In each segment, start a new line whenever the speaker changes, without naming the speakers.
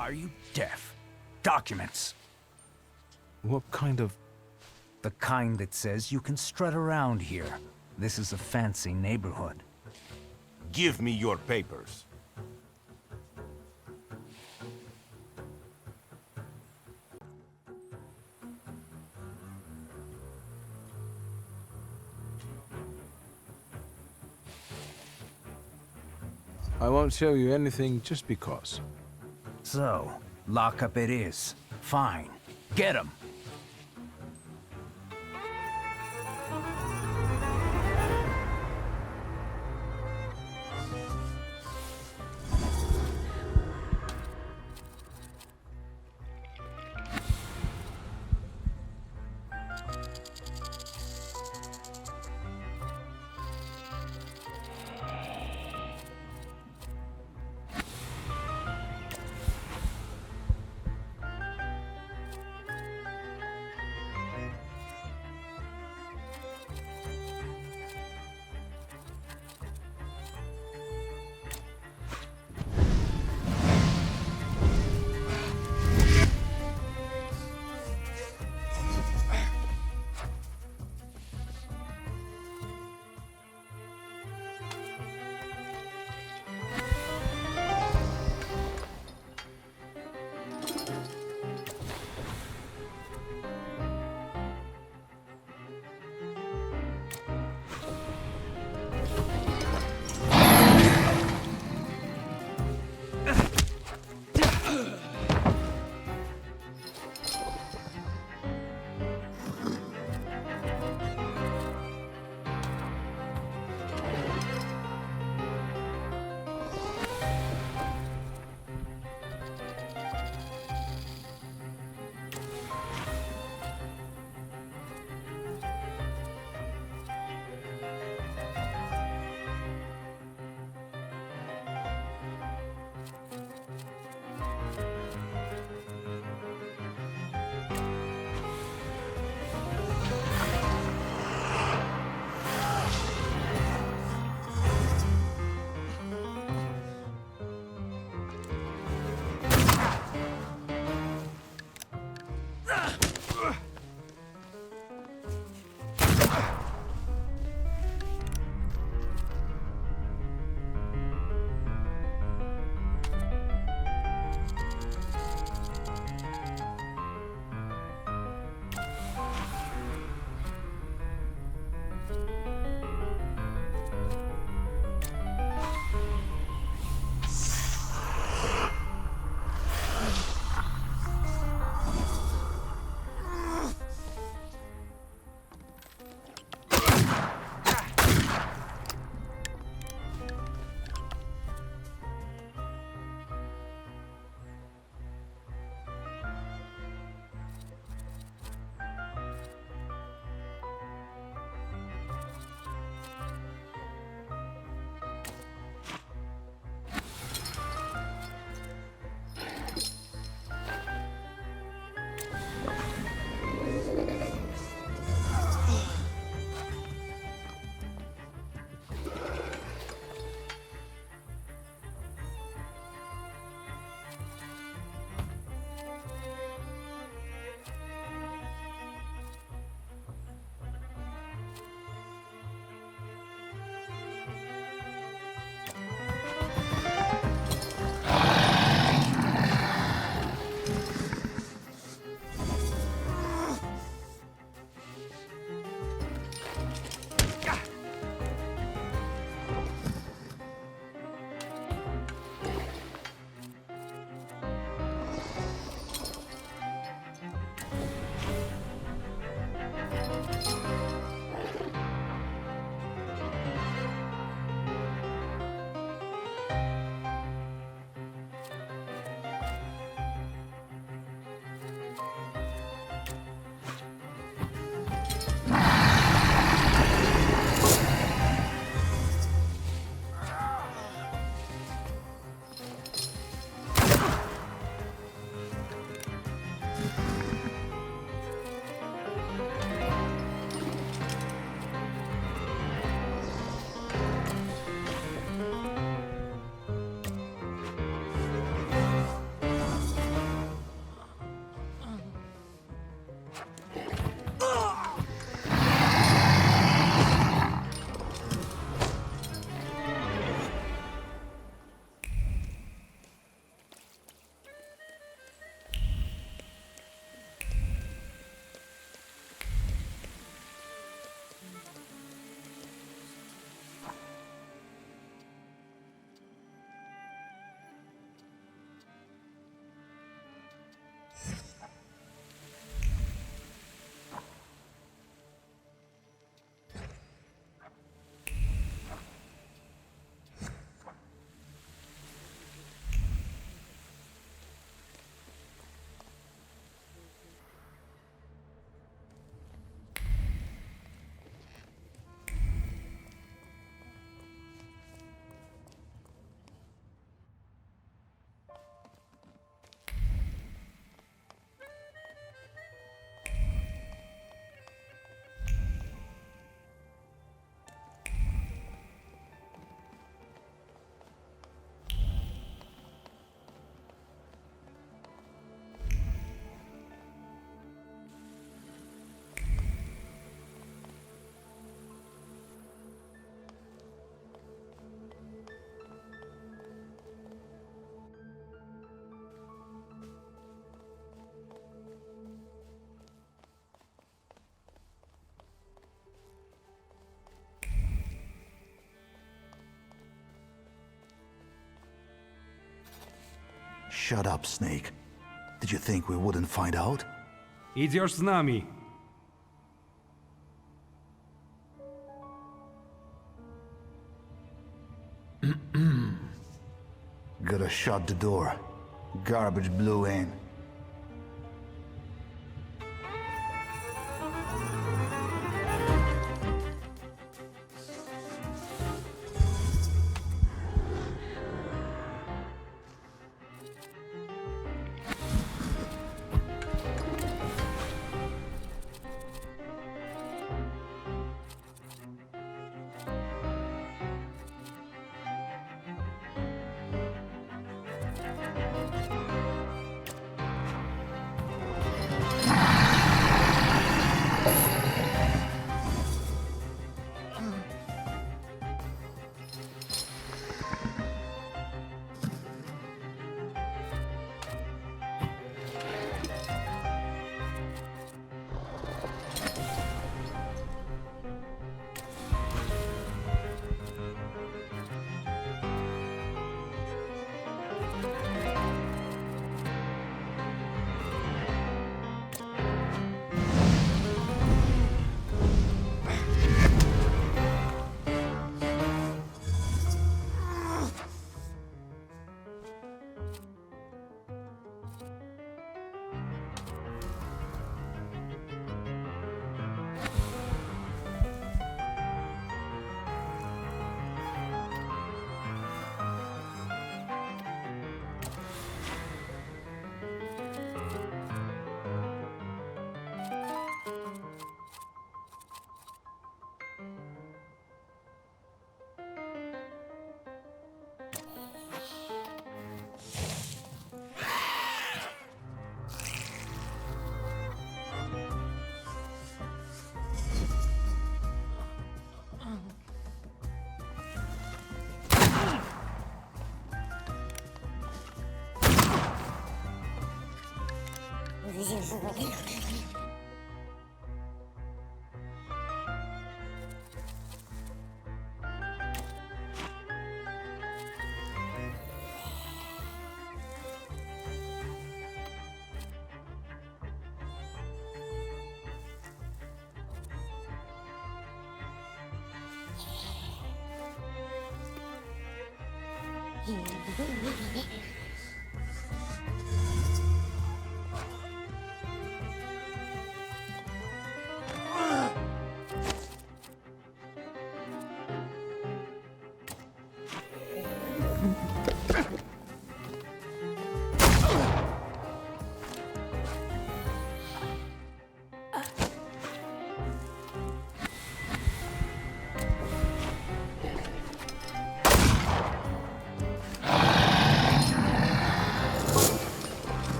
Are you deaf? Documents.
What kind of...
The kind that says you can strut around here. This is a fancy neighborhood.
Give me your papers.
I won't show you anything just because.
So, lockup it is. Fine. Get him!
Shut up, Snake. Did you think we wouldn't find out?
Идешь с нами.
Gotta shut the door. Garbage blew in.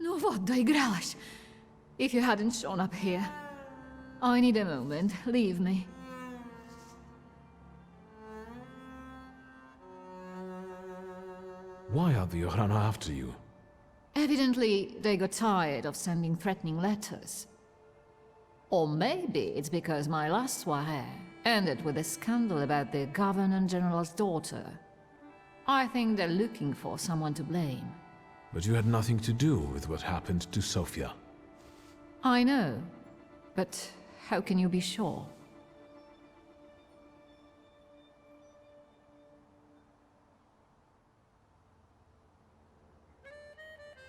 No vad doigrałaś? If you hadn't shown up here. I need a moment. Leave me.
Why are the Yohana after you?
Evidently, they got tired of sending threatening letters. Or maybe it's because my last soirée ended with a scandal about the Governor General's daughter. I think they're looking for someone to blame.
But you had nothing to do with what happened to Sofia.
I know, but how can you be sure?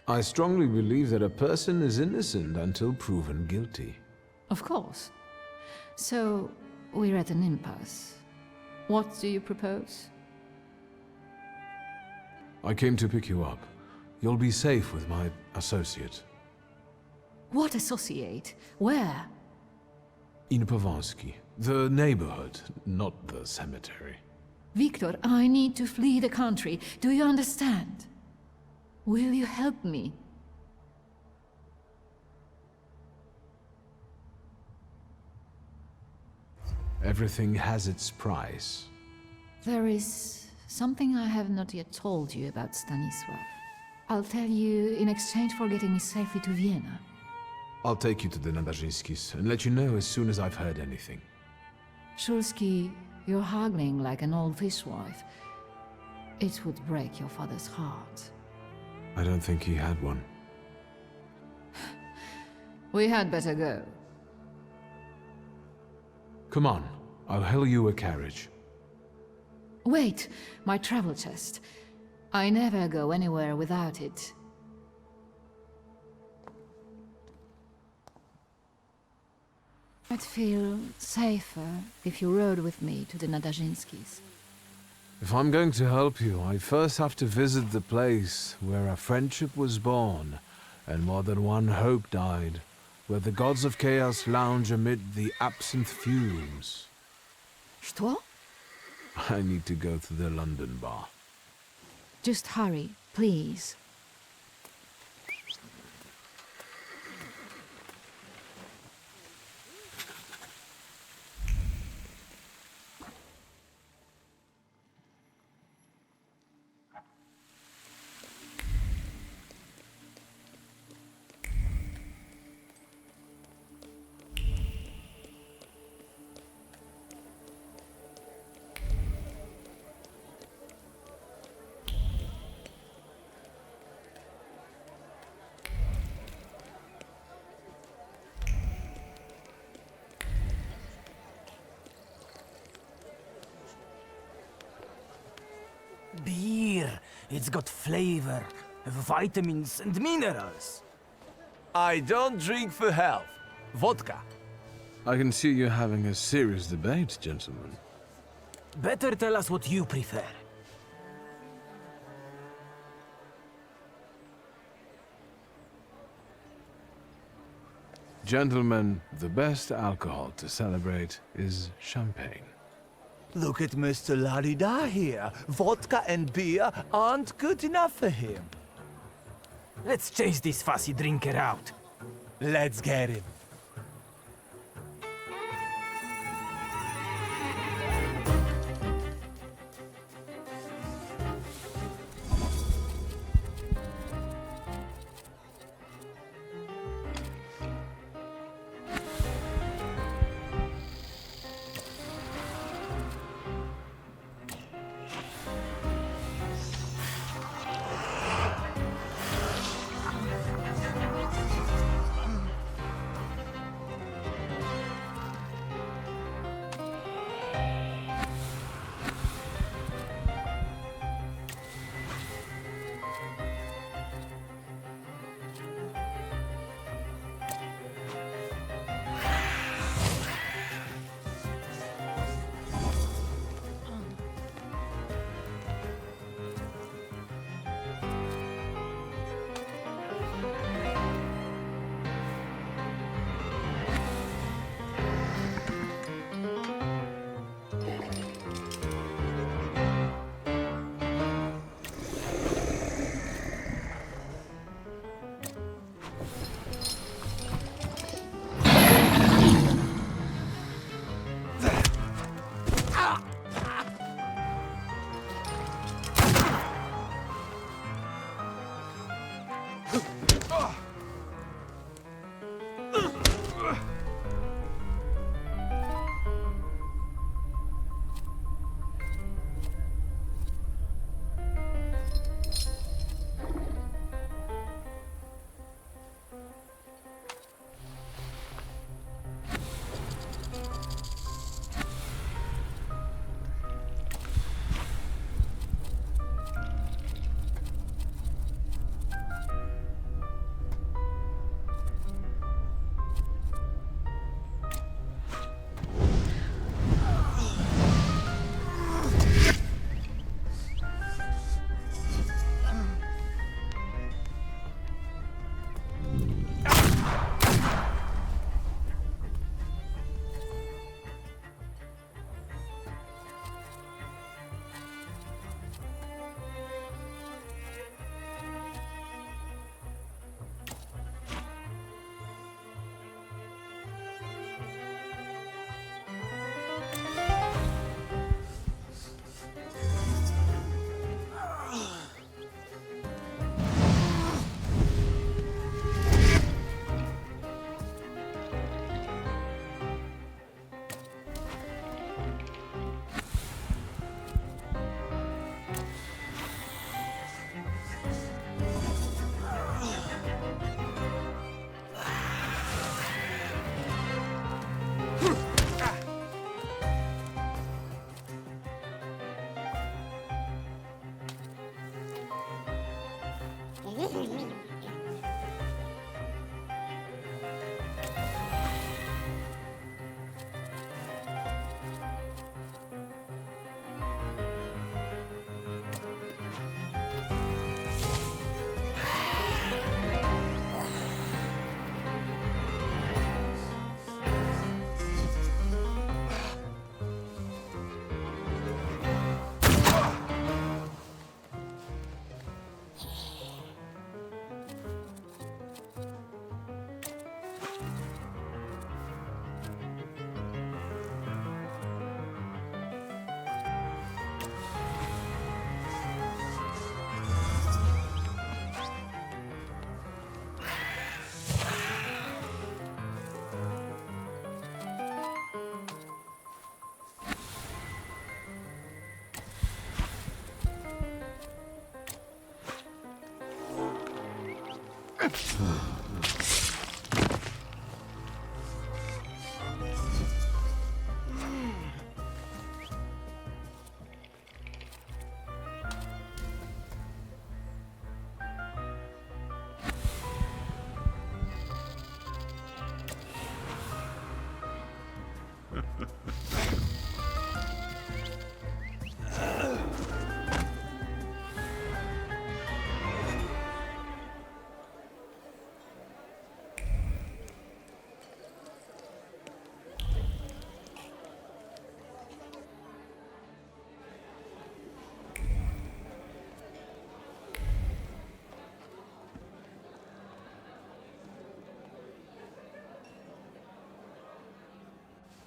I strongly believe that a person is innocent until proven guilty.
Of course. So, we're at an impasse. What do you propose?
I came to pick you up. You'll be safe with my associate.
What associate? Where?
In Pavansky. The neighborhood, not the cemetery.
Victor, I need to flee the country. Do you understand? Will you help me?
Everything has its price.
There is something I have not yet told you about Stanisław. I'll tell you in exchange for getting me safely to Vienna.
I'll take you to the Nadarzyńskis and let you know as soon as I've heard anything.
Szulski, you're haggling like an old fishwife. It would break your father's heart.
I don't think he had one.
We had better go.
Come on, I'll hail you a carriage.
Wait, my travel chest. I never go anywhere without it. I'd feel safer if you rode with me to the Nadarzyńskis.
If I'm going to help you, I first have to visit the place where a friendship was born and more than one hope died, where the gods of chaos lounge amid the absinthe fumes.
Что?
I need to go to the London bar.
Just hurry, please.
Beer. It's got flavor, vitamins and minerals.
I don't drink for health. Vodka.
I can see you're having a serious debate, gentlemen.
Better tell us what you prefer.
Gentlemen, the best alcohol to celebrate is champagne.
Look at Mr. La-di-da here. Vodka and beer aren't good enough for him.
Let's chase this fussy drinker out.
Let's get him.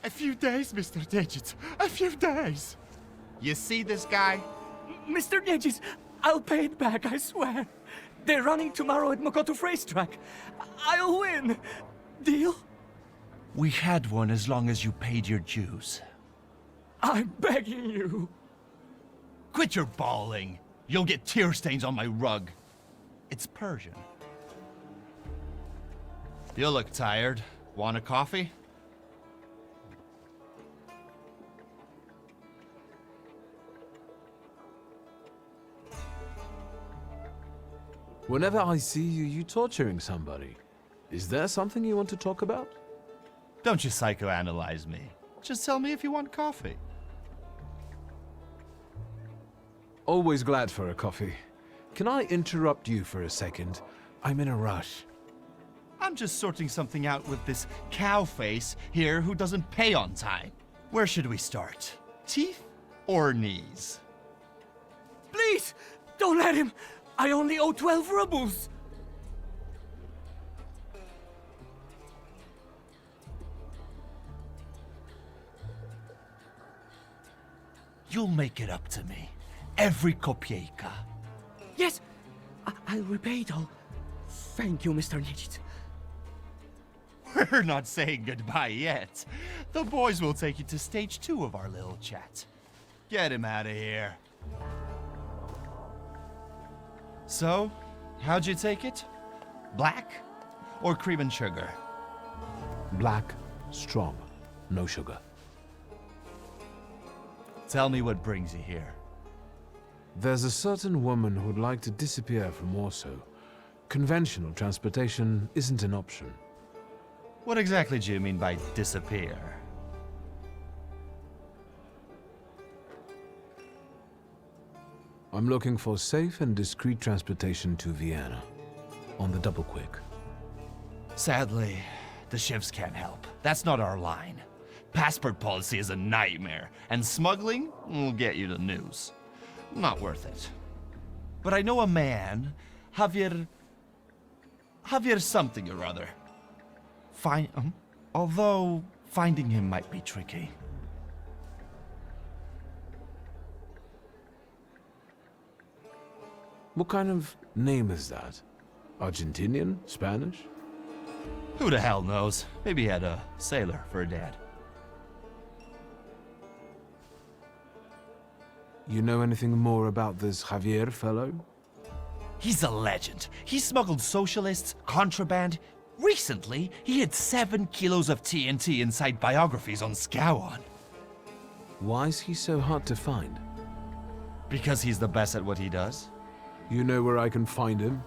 A few days, Mr. Digits. A few days. You see this guy?
Mr. Digits, I'll pay it back, I swear. They're running tomorrow at Mokoto's racetrack. I'll win. Deal?
We had one as long as you paid your dues.
I'm begging you.
Quit your bawling. You'll get tear stains on my rug. It's Persian. You look tired. Want a coffee?
Whenever I see you, you torturing somebody. Is there something you want to talk about?
Don't you psychoanalyze me. Just tell me if you want coffee.
Always glad for a coffee. Can I interrupt you for a second? I'm in a rush.
I'm just sorting something out with this cow face here who doesn't pay on time. Where should we start? Teeth or knees?
Please, don't let him. I only owe 12 rubles.
You'll make it up to me. Every kopieka.
Yes, I'll repay it all. Thank you, Mr. Digits.
We're not saying goodbye yet. The boys will take you to stage 2 of our little chat. Get him out of here. So, how'd you take it? Black or cream and sugar?
Black, strong, no sugar.
Tell me what brings you here.
There's a certain woman who'd like to disappear from Warsaw. Conventional transportation isn't an option.
What exactly do you mean by disappear?
I'm looking for safe and discreet transportation to Vienna. On the double quick.
Sadly, the shifts can't help. That's not our line. Passport policy is a nightmare, and smuggling will get you the news. Not worth it. But I know a man, Javier something or other. Although finding him might be tricky.
What kind of name is that? Argentinian? Spanish?
Who the hell knows? Maybe he had a sailor for a dad.
You know anything more about this Javier fellow?
He's a legend. He smuggled socialists, contraband. Recently, he had 7 kilos of TNT inside biographies on Scowan.
Why is he so hard to find?
Because he's the best at what he does.
You know where I can find him?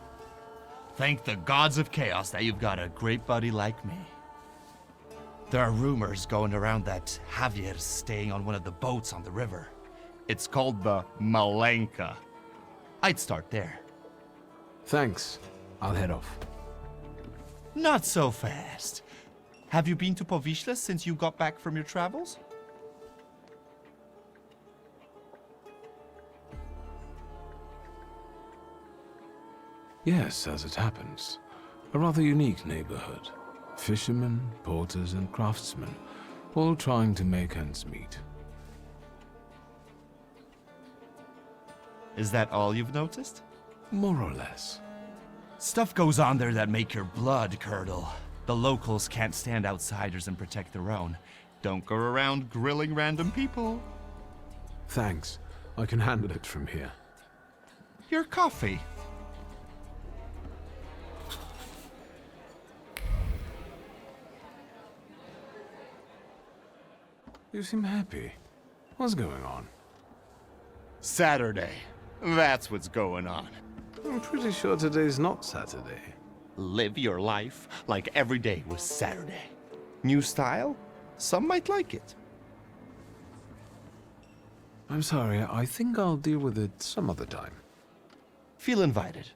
Thank the gods of chaos that you've got a great buddy like me. There are rumors going around that Javier's staying on one of the boats on the river. It's called the Malenka. I'd start there.
Thanks. I'll head off.
Not so fast. Have you been to Powisle since you got back from your travels?
Yes, as it happens. A rather unique neighborhood. Fishermen, porters, and craftsmen, all trying to make ends meet.
Is that all you've noticed?
More or less.
Stuff goes on there that make your blood curdle. The locals can't stand outsiders and protect their own. Don't go around grilling random people.
Thanks. I can handle it from here.
Your coffee.
You seem happy. What's going on?
Saturday. That's what's going on.
I'm pretty sure today's not Saturday.
Live your life like every day was Saturday. New style? Some might like it.
I'm sorry, I think I'll deal with it some other time.
Feel invited.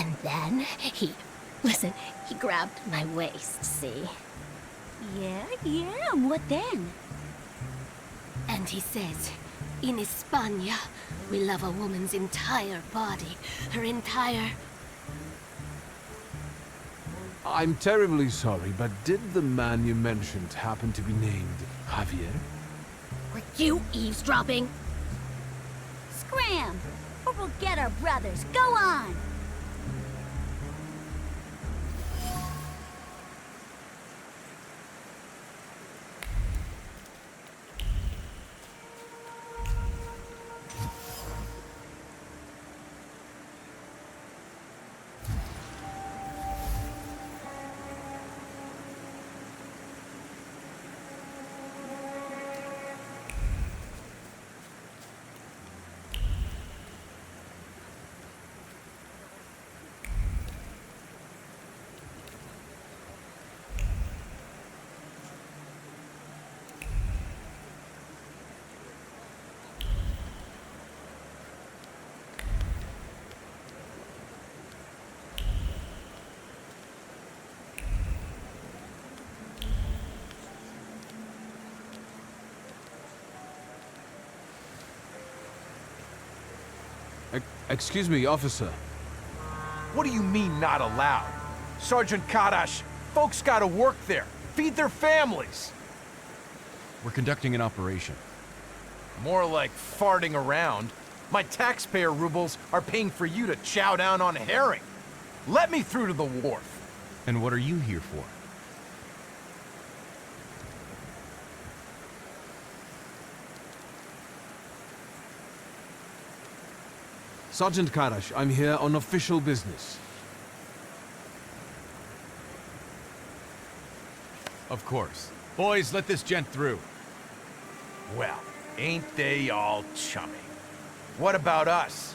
And then he grabbed my waist, see?
Yeah, what then?
And he says, in España, we love a woman's entire body, her entire...
I'm terribly sorry, but did the man you mentioned happen to be named Javier?
Were you eavesdropping?
Scram! Or we'll get our brothers. Go on!
Excuse me, officer.
What do you mean, not allowed? Sergeant Karash, folks gotta work there. Feed their families.
We're conducting an operation.
More like farting around. My taxpayer rubles are paying for you to chow down on herring. Let me through to the wharf.
And what are you here for?
Sergeant Karash, I'm here on official business.
Of course. Boys, let this gent through.
Well, ain't they all chummy? What about us?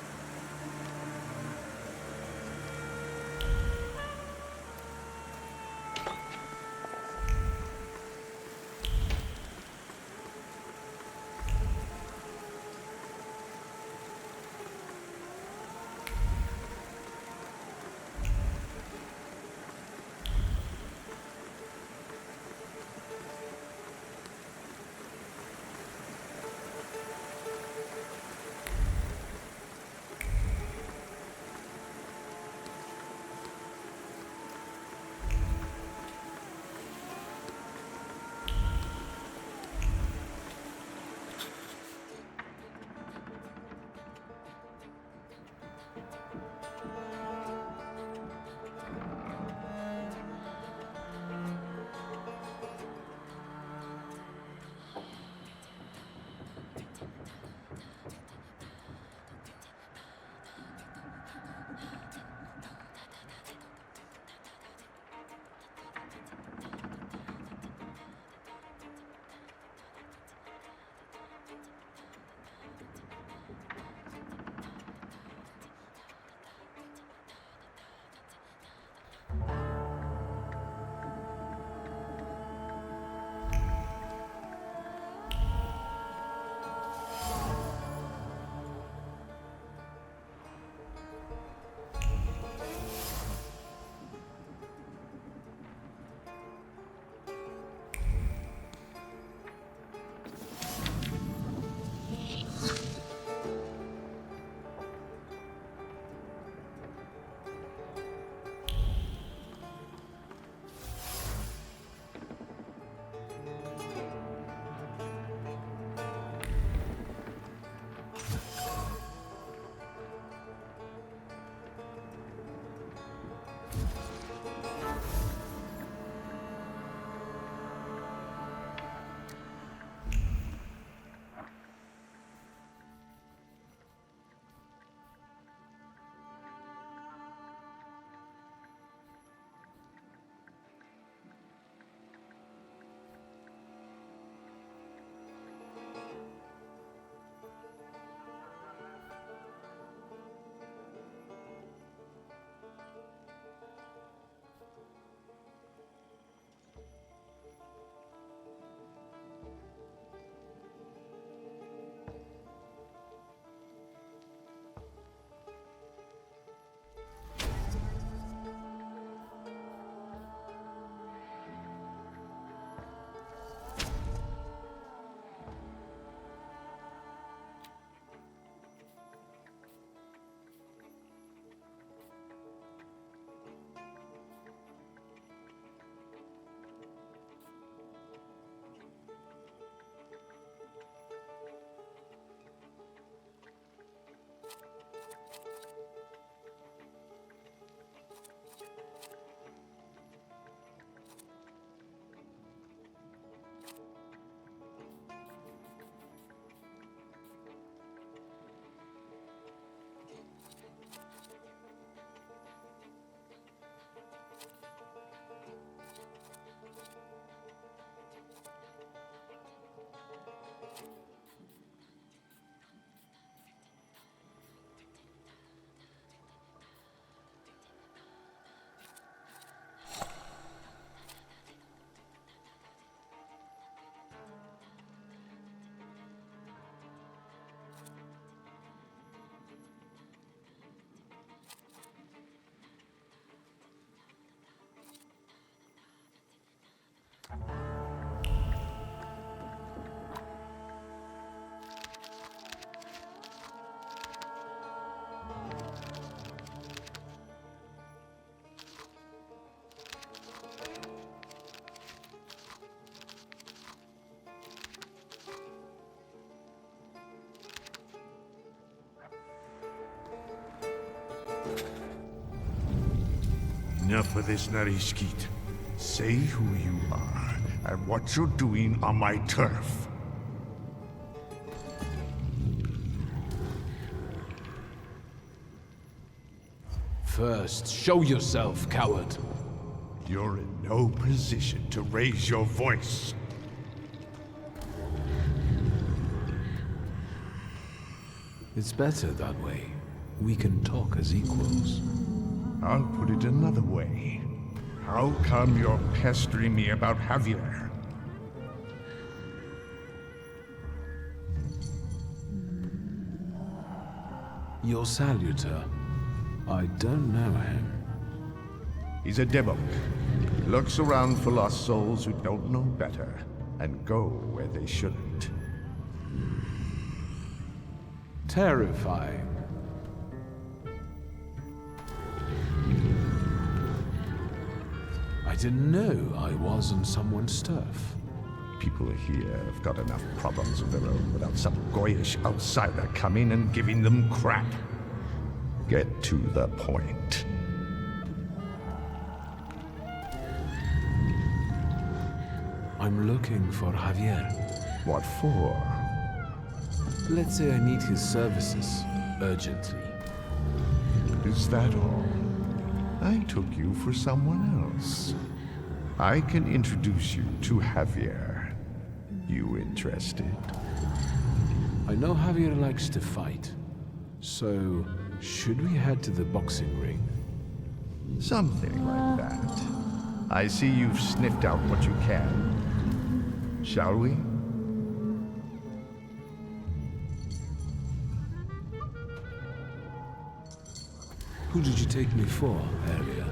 Enough of this Narishkit. Say who you are and what you're doing on my turf.
First, show yourself, coward.
You're in no position to raise your voice.
It's better that way. We can talk as equals.
I'll put it another way. How come you're pestering me about Javier?
Your Salutor. I don't know him.
He's a devil. He looks around for lost souls who don't know better and go where they shouldn't.
Terrifying. I didn't know I was on someone's turf.
People here have got enough problems of their own without some goyish outsider coming and giving them crap. Get to the point.
I'm looking for Javier.
What for?
Let's say I need his services urgently.
Is that all? I took you for someone else. I can introduce you to Javier. You interested?
I know Javier likes to fight. So, should we head to the boxing ring?
Something like that. I see you've sniffed out what you can. Shall we?
Who did you take me for earlier?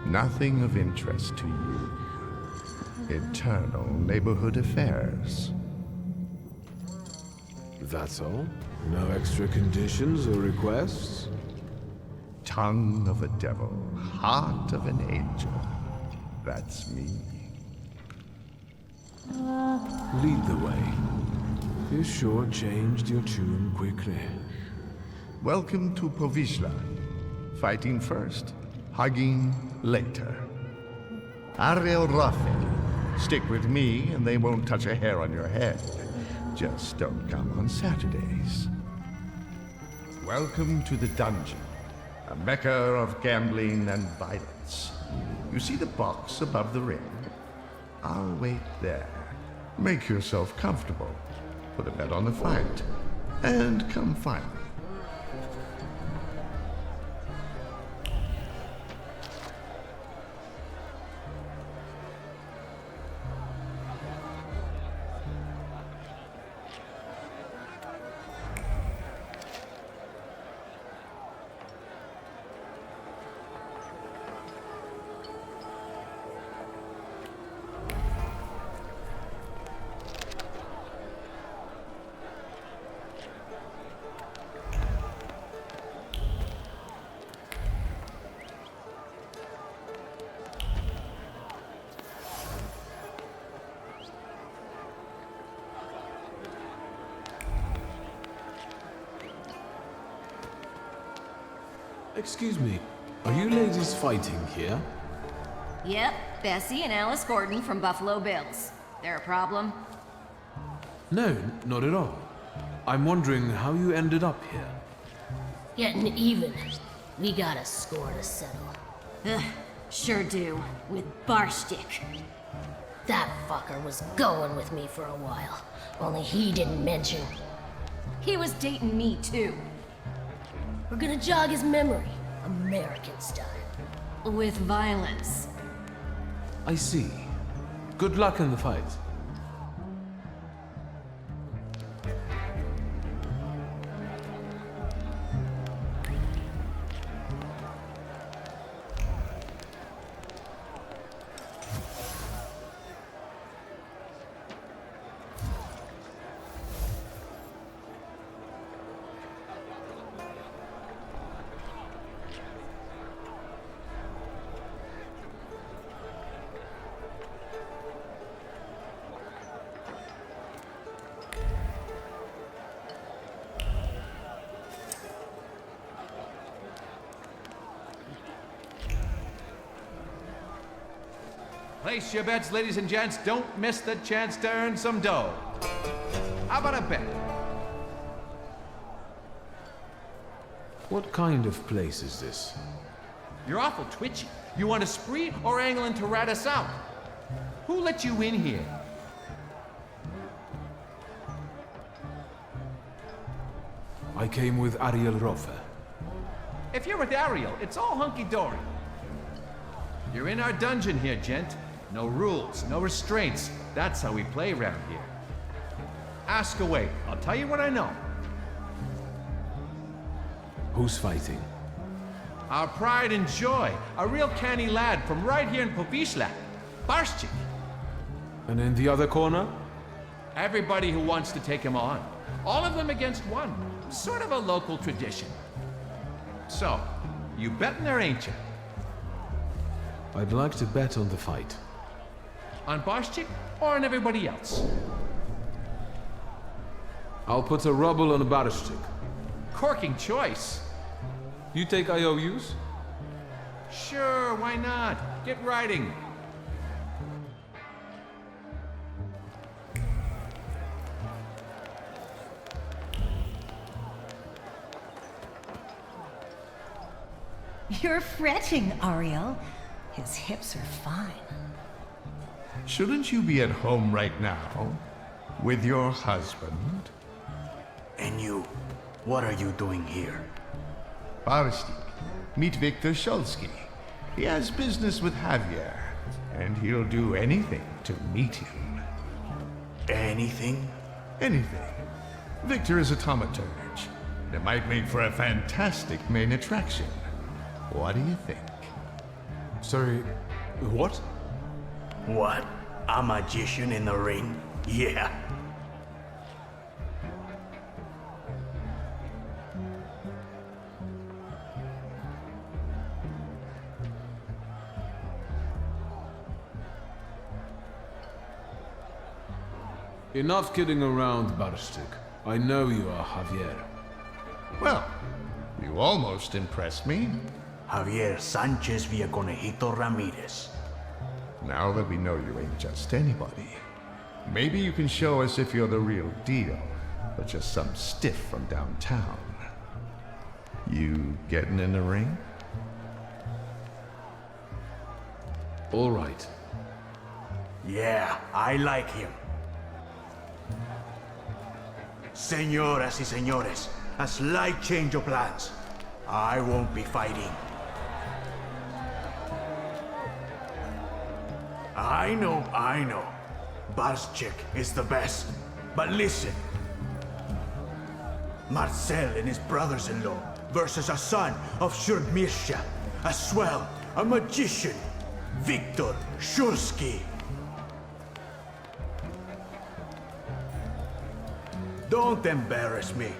Nothing of interest to you. Internal neighborhood affairs.
That's all? No extra conditions or requests?
Tongue of a devil, heart of an angel. That's me.
Lead the way. You sure changed your tune quickly.
Welcome to Powisle. Fighting first, hugging later. Ariel Rafe. Stick with me and they won't touch a hair on your head. Just don't come on Saturdays. Welcome to the dungeon, a mecca of gambling and violence. You see the box above the ring? I'll wait there. Make yourself comfortable. Put a bet on the fight. And come find me.
Excuse me, are you ladies fighting here?
Yep, Bessie and Alice Gordon from Buffalo Bills. There a problem?
No, not at all. I'm wondering how you ended up here.
Getting even. We got a score to settle.
Ugh, sure do. With Barstick.
That fucker was going with me for a while. Only he didn't mention.
He was dating me too.
We're gonna jog his memory, American style.
With violence.
I see. Good luck in the fight.
Place your bets, ladies and gents. Don't miss the chance to earn some dough. How about a bet?
What kind of place is this?
You're awful twitchy. You want a spree or angling to rat us out? Who let you in here?
I came with Ariel Rofe.
If you're with Ariel, it's all hunky-dory. You're in our dungeon here, gent. No rules, no restraints. That's how we play around here. Ask away. I'll tell you what I know.
Who's fighting?
Our pride and joy. A real canny lad from right here in Powisle. Barszczyk.
And in the other corner?
Everybody who wants to take him on. All of them against one. Sort of a local tradition. So, you betting there, ain't you?
I'd like to bet on the fight.
On Barszczyk or on everybody else?
I'll put a ruble on a Barszczyk.
Corking choice.
You take IOUs?
Sure, why not? Get writing.
You're fretting, Ariel. His hips are fine.
Shouldn't you be at home right now? With your husband?
And you, what are you doing here?
Barszczyk, meet Victor Szulski. He has business with Javier, and he'll do anything to meet him.
Anything?
Anything. Victor is a Thaumaturge. It might make for a fantastic main attraction. What do you think?
Sorry, what?
What? A magician in the ring? Yeah.
Enough kidding around, Barszczyk. I know you are Javier.
Well, you almost impressed me.
Javier Sanchez Villaconejito Ramirez.
Now that we know you ain't just anybody, maybe you can show us if you're the real deal, or just some stiff from downtown. You getting in the ring?
All right.
Yeah, I like him. Señoras y señores, a slight change of plans. I won't be fighting. I know. Barszczyk is the best. But listen. Marcel and his brothers-in-law versus a son of Shurmirsha, a swell, a magician, Victor Szulski. Don't embarrass me.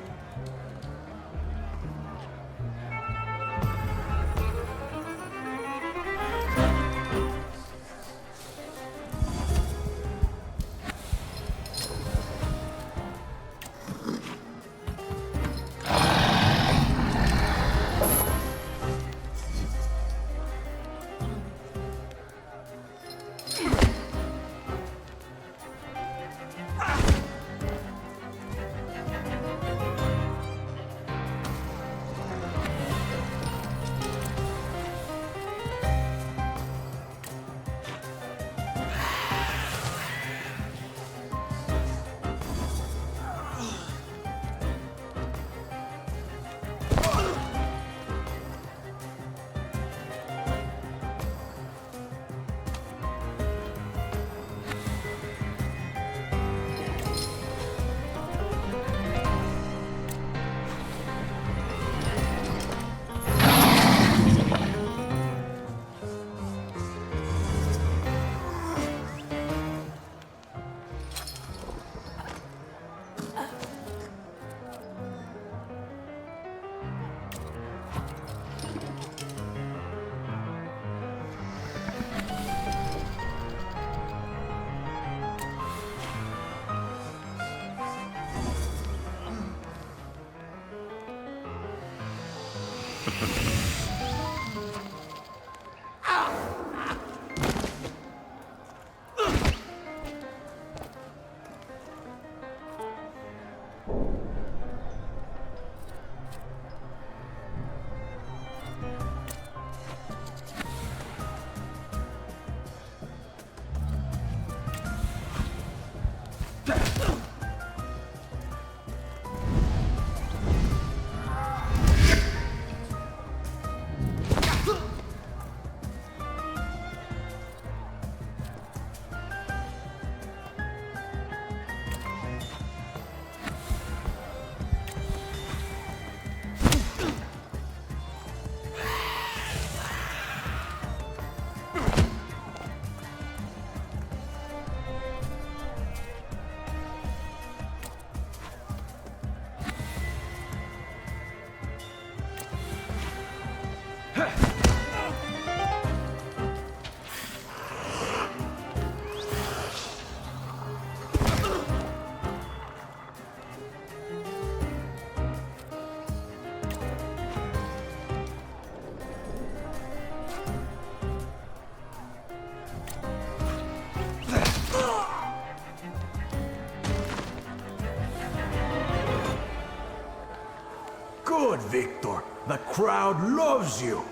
Good, Victor. The crowd loves you.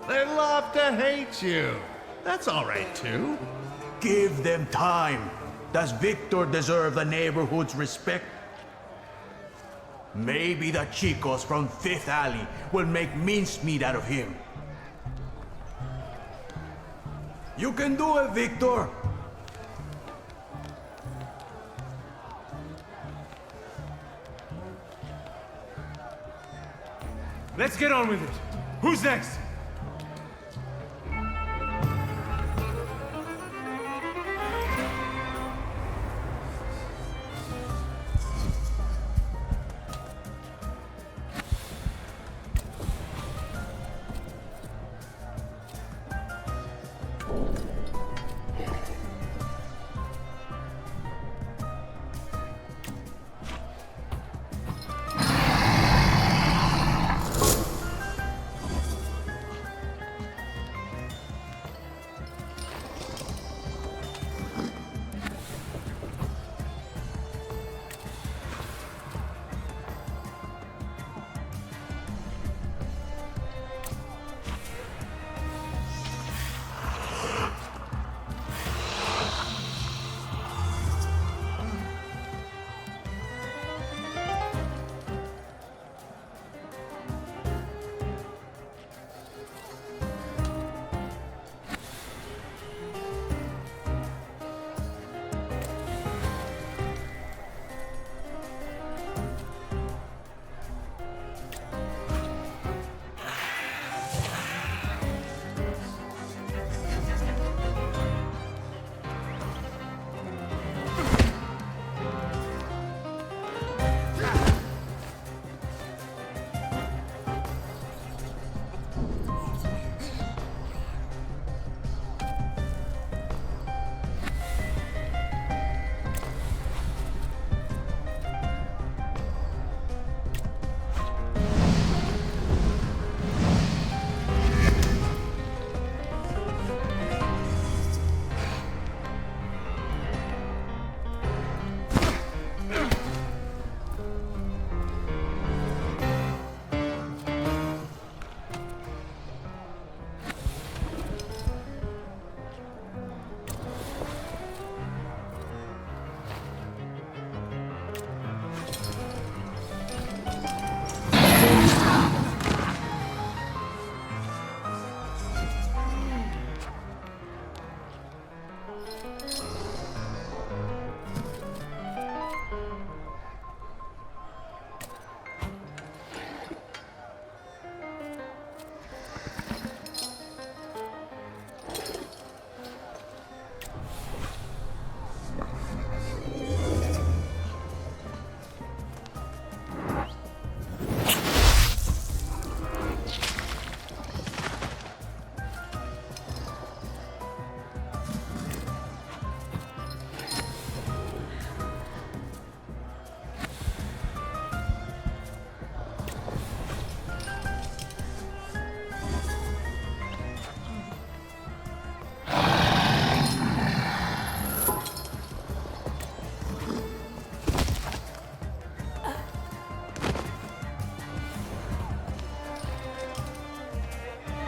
They love to hate you. That's all right, too.
Give them time. Does Victor deserve the neighborhood's respect? Maybe the chicos from Fifth Alley will make mincemeat out of him. You can do it, Victor.
Let's get on with it. Who's next?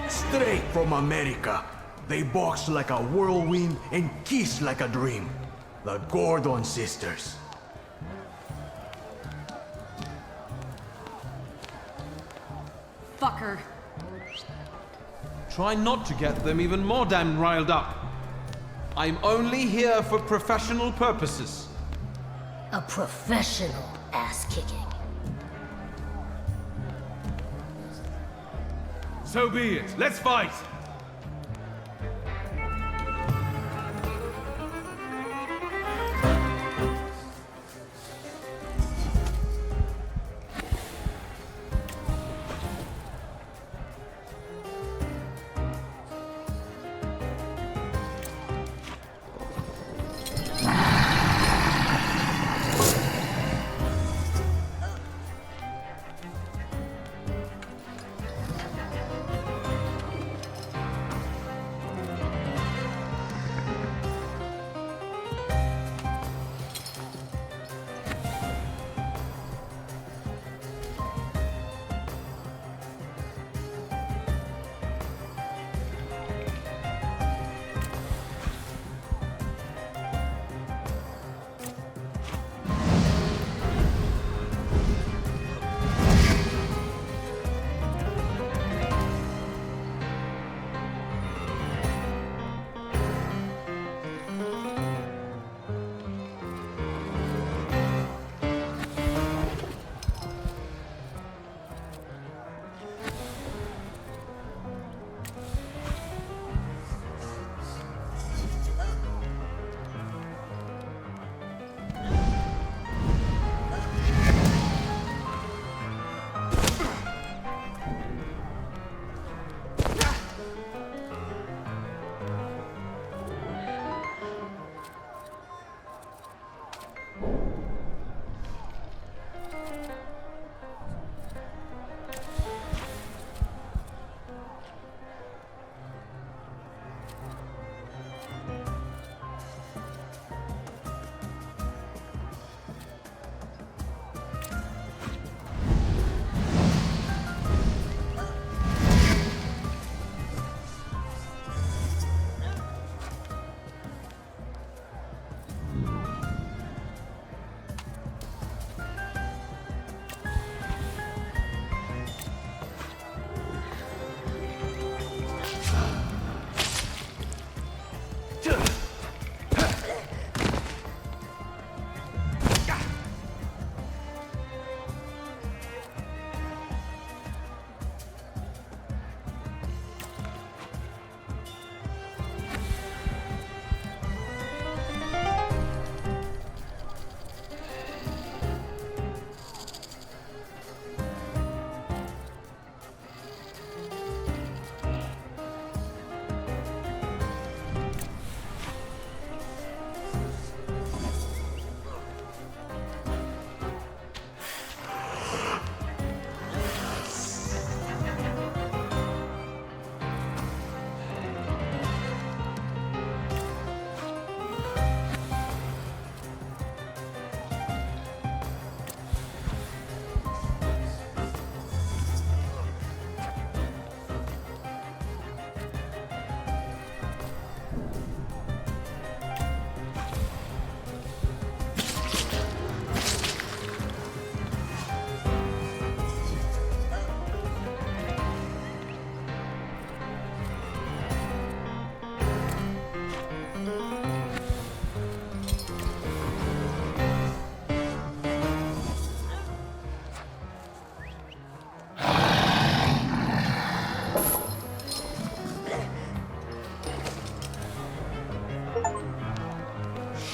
Straight from America. They box like a whirlwind and kiss like a dream. The Gordon sisters.
Fucker.
Try not to get them even more damn riled up. I'm only here for professional purposes.
A professional ass-kicking.
So be it. Let's fight!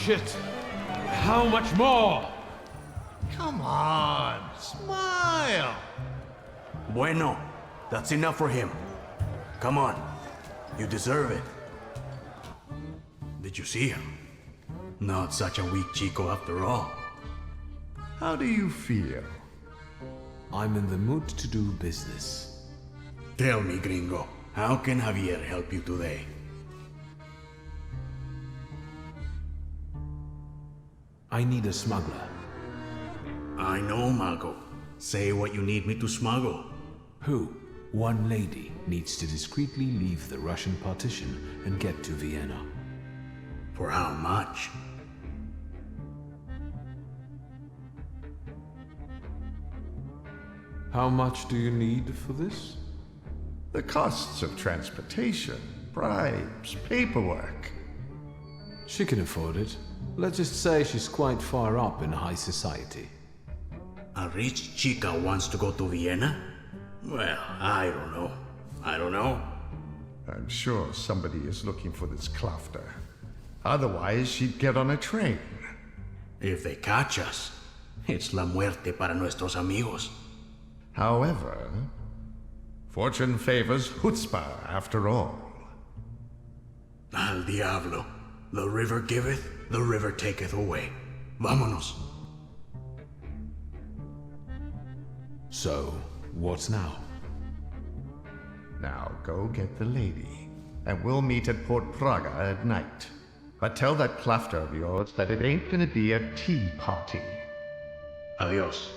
bullshit. How much more?
Come on, smile.
Bueno, that's enough for him. Come on, you deserve it. Did you see him? Not such a weak chico after all.
How do you feel?
I'm in the mood to do business.
Tell me, gringo, how can Javier help you today?
I need a smuggler.
I know, Mago. Say what you need me to smuggle.
Who? One lady needs to discreetly leave the Russian partition and get to Vienna.
For how much?
How much do you need for this?
The costs of transportation, bribes, paperwork.
She can afford it. Let's just say she's quite far up in high society.
A rich chica wants to go to Vienna? Well, I don't know. I don't know.
I'm sure somebody is looking for this Klafter. Otherwise, she'd get on a train.
If they catch us, it's la muerte para nuestros amigos.
However, fortune favors chutzpah after all.
Al diablo. The river giveth, the river taketh away. Vámonos.
So, what's now?
Now go get the lady, and we'll meet at Port Praga at night. But tell that Klafter of yours that it ain't gonna be a tea party.
Adios.